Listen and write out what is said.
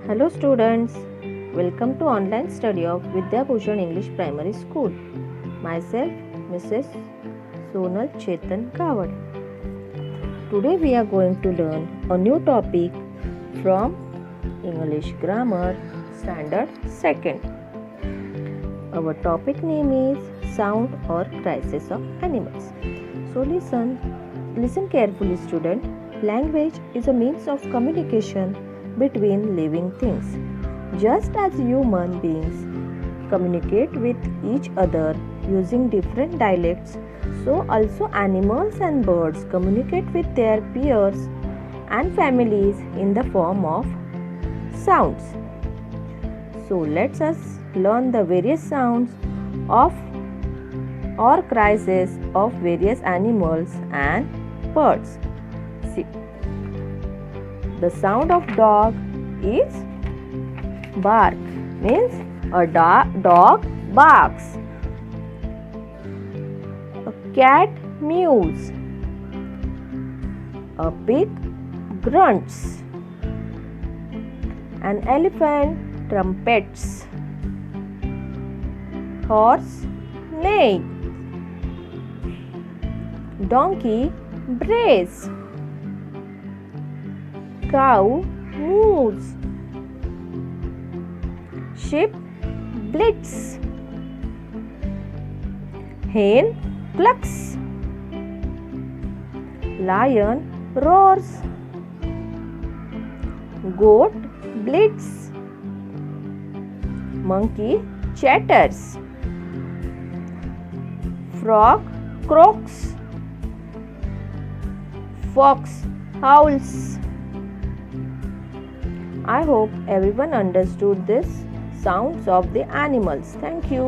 Hello students, welcome to online study of Vidya Bhushan English Primary School. Myself Mrs. Sonal Chetan Gawad. Today we are going to learn a new topic from English Grammar Standard 2nd. Our topic name is Sound or Crisis of Animals. So listen carefully student. Language is a means of communication between living things. Just as human beings communicate with each other using different dialects, so also animals and birds communicate with their peers and families in the form of sounds. So let us learn the various sounds of or cries of various animals and birds. See, the sound of dog is bark, means a dog barks. A cat mews. A pig grunts. An elephant trumpets. Horse neighs. Donkey brays. Cow moves. Sheep bleats. Hen clucks. Lion roars. Goat bleats. Monkey chatters. Frog croaks. Fox howls. I hope everyone understood this sounds of the animals. Thank you.